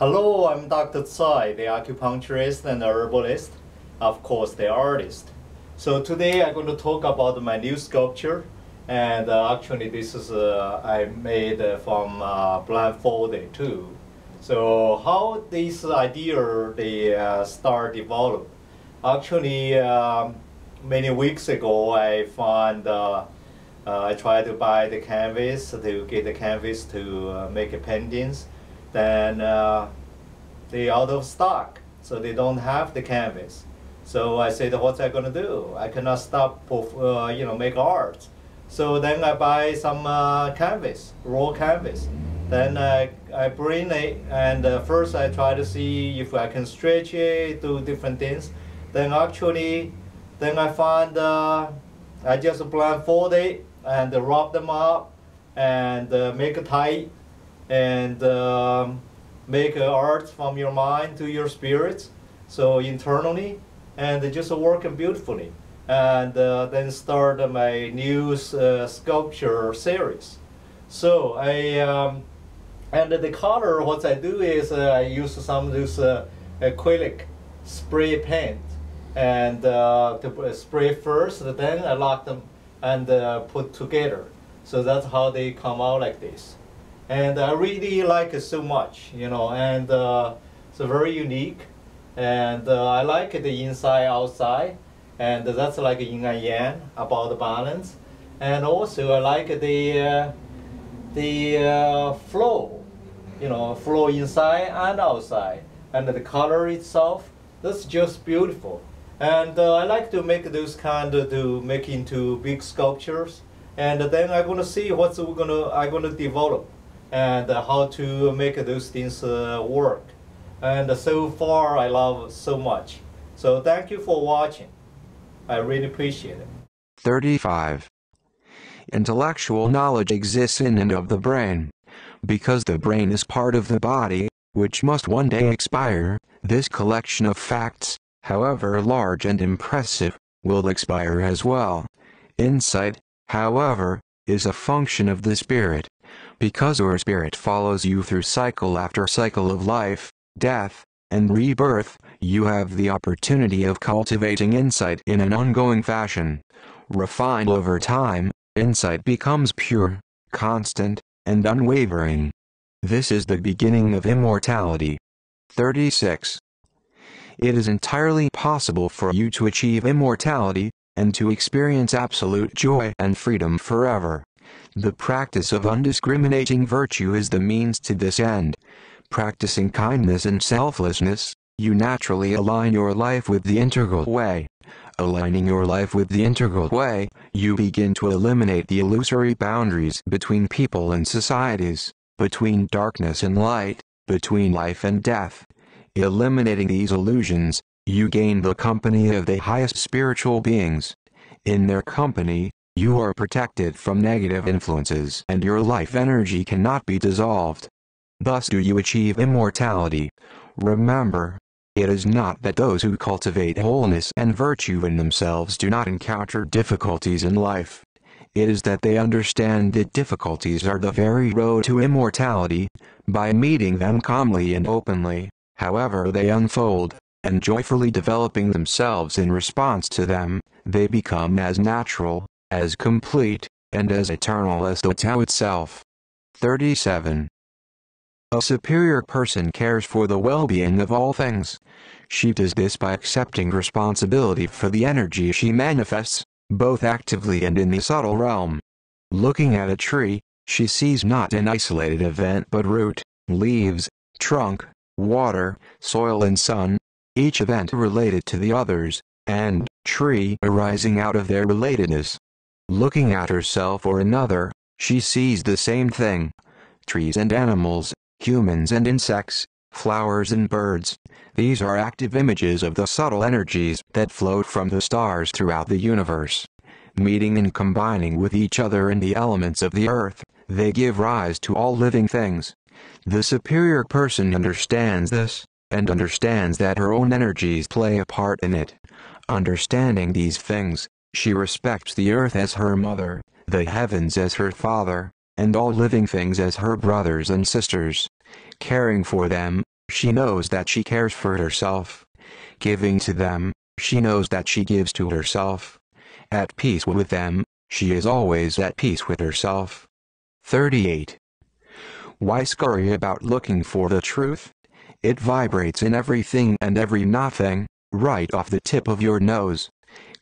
Hello, I'm Dr. Tsoi, the acupuncturist and herbalist, of course the artist. So today I'm going to talk about my new sculpture, and actually this is I made from blindfolded too. So how this idea they start develop? Actually, many weeks ago I found I tried to buy the canvas to get the canvas to make paintings. Then they out of stock, so they don't have the canvas. So I said, what's I gonna do? I cannot stop, make art. So then I buy some canvas, raw canvas. Then I bring it, and first I try to see if I can stretch it, do different things. Then actually, then I find I just blindfold it and rub them up and make it tight and make art from your mind to your spirit, so internally, and just working beautifully. And then start my new sculpture series. So and the color, what I do is I use some of this acrylic spray paint, and to spray first, then I lock them and put together. So that's how they come out like this. And I really like it so much, and it's very unique. And I like the inside, outside, and that's like yin and yang, about the balance. And also I like the flow, flow inside and outside, and the color itself. That's just beautiful. And I like to make those to make into big sculptures. And then I'm gonna see what's I'm gonna develop, and how to make those things work. And so far I love so much. So thank you for watching. I really appreciate it. 35. Intellectual knowledge exists in and of the brain. Because the brain is part of the body, which must one day expire, this collection of facts, however large and impressive, will expire as well. Insight, however, is a function of the spirit. Because your spirit follows you through cycle after cycle of life, death, and rebirth, you have the opportunity of cultivating insight in an ongoing fashion. Refined over time, insight becomes pure, constant, and unwavering. This is the beginning of immortality. 36. It is entirely possible for you to achieve immortality, and to experience absolute joy and freedom forever. The practice of undiscriminating virtue is the means to this end. Practicing kindness and selflessness, you naturally align your life with the integral way. Aligning your life with the integral way, you begin to eliminate the illusory boundaries between people and societies, between darkness and light, between life and death. Eliminating these illusions, you gain the company of the highest spiritual beings. In their company, you are protected from negative influences, and your life energy cannot be dissolved. Thus do you achieve immortality. Remember, it is not that those who cultivate wholeness and virtue in themselves do not encounter difficulties in life. It is that they understand that difficulties are the very road to immortality. By meeting them calmly and openly, however they unfold, and joyfully developing themselves in response to them, they become as natural, as complete, and as eternal as the Tao itself. 37. A superior person cares for the well-being of all things. She does this by accepting responsibility for the energy she manifests, both actively and in the subtle realm. Looking at a tree, she sees not an isolated event but root, leaves, trunk, water, soil and sun, each event related to the others, and tree arising out of their relatedness. Looking at herself or another, she sees the same thing. Trees and animals, humans and insects, flowers and birds, these are active images of the subtle energies that float from the stars throughout the universe. Meeting and combining with each other in the elements of the earth, they give rise to all living things. The superior person understands this, and understands that her own energies play a part in it. Understanding these things, she respects the earth as her mother, the heavens as her father, and all living things as her brothers and sisters. Caring for them, she knows that she cares for herself. Giving to them, she knows that she gives to herself. At peace with them, she is always at peace with herself. 38. Why scurry about looking for the truth? It vibrates in everything and every nothing, right off the tip of your nose.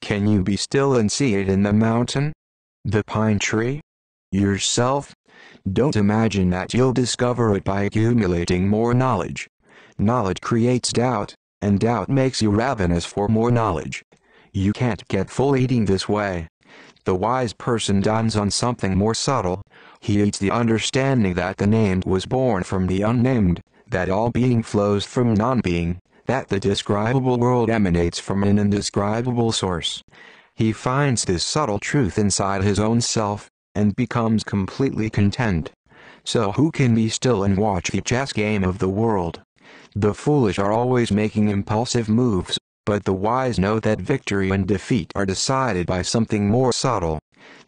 Can you be still and see it in the mountain? The pine tree? Yourself? Don't imagine that you'll discover it by accumulating more knowledge. Knowledge creates doubt, and doubt makes you ravenous for more knowledge. You can't get full eating this way. The wise person dines on something more subtle. He eats the understanding that the named was born from the unnamed, that all being flows from non-being, that the describable world emanates from an indescribable source. He finds this subtle truth inside his own self, and becomes completely content. So who can be still and watch the chess game of the world? The foolish are always making impulsive moves, but the wise know that victory and defeat are decided by something more subtle.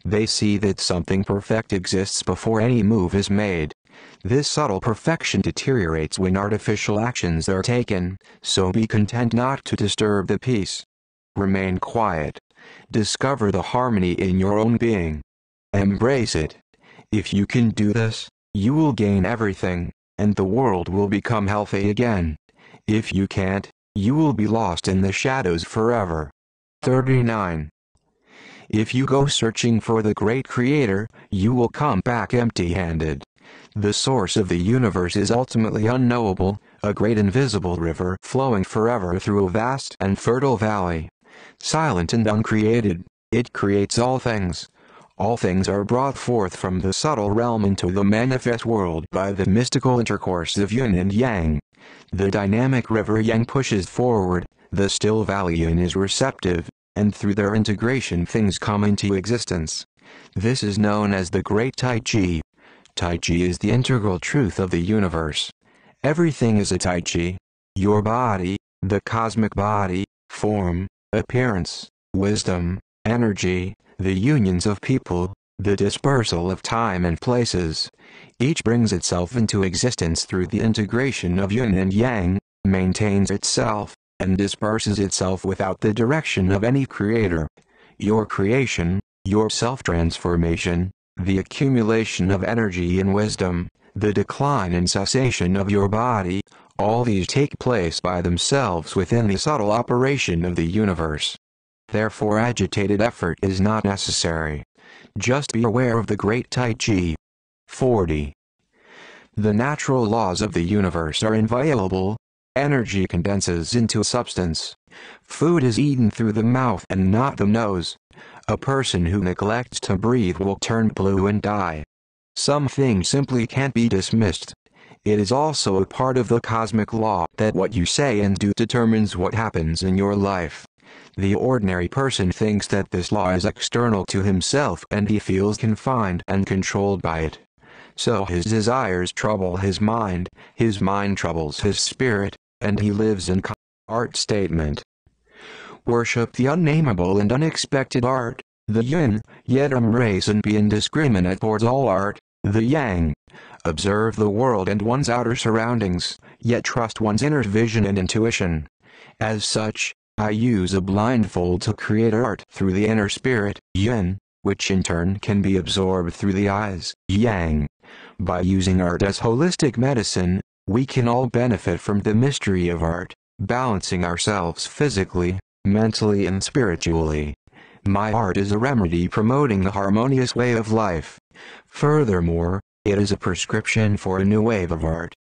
They see that something perfect exists before any move is made. This subtle perfection deteriorates when artificial actions are taken, so be content not to disturb the peace. Remain quiet. Discover the harmony in your own being. Embrace it. If you can do this, you will gain everything, and the world will become healthy again. If you can't, you will be lost in the shadows forever. 39. If you go searching for the great creator, you will come back empty-handed. The source of the universe is ultimately unknowable, a great invisible river flowing forever through a vast and fertile valley. Silent and uncreated, it creates all things. All things are brought forth from the subtle realm into the manifest world by the mystical intercourse of yin and yang. The dynamic river yang pushes forward, the still valley yin is receptive, and through their integration things come into existence. This is known as the Great Tai Chi. Tai Chi is the integral truth of the universe. Everything is a Tai Chi. Your body, the cosmic body, form, appearance, wisdom, energy, the unions of people, the dispersal of time and places. Each brings itself into existence through the integration of yin and yang, maintains itself, and disperses itself without the direction of any creator. Your creation, your self-transformation, the accumulation of energy and wisdom, the decline and cessation of your body, all these take place by themselves within the subtle operation of the universe. Therefore agitated effort is not necessary. Just be aware of the great Tai Chi. 40. The natural laws of the universe are inviolable. Energy condenses into substance. Food is eaten through the mouth and not the nose. A person who neglects to breathe will turn blue and die. Some things simply can't be dismissed. It is also a part of the cosmic law that what you say and do determines what happens in your life. The ordinary person thinks that this law is external to himself and he feels confined and controlled by it. So his desires trouble his mind troubles his spirit, and he lives in art statement. Worship the unnameable and unexpected art, the yin, yet embrace and be indiscriminate towards all art, the yang. Observe the world and one's outer surroundings, yet trust one's inner vision and intuition. As such, I use a blindfold to create art through the inner spirit, yin, which in turn can be absorbed through the eyes, yang. By using art as holistic medicine, we can all benefit from the mystery of art, balancing ourselves physically, mentally and spiritually. My art is a remedy promoting the harmonious way of life. Furthermore, it is a prescription for a new wave of art.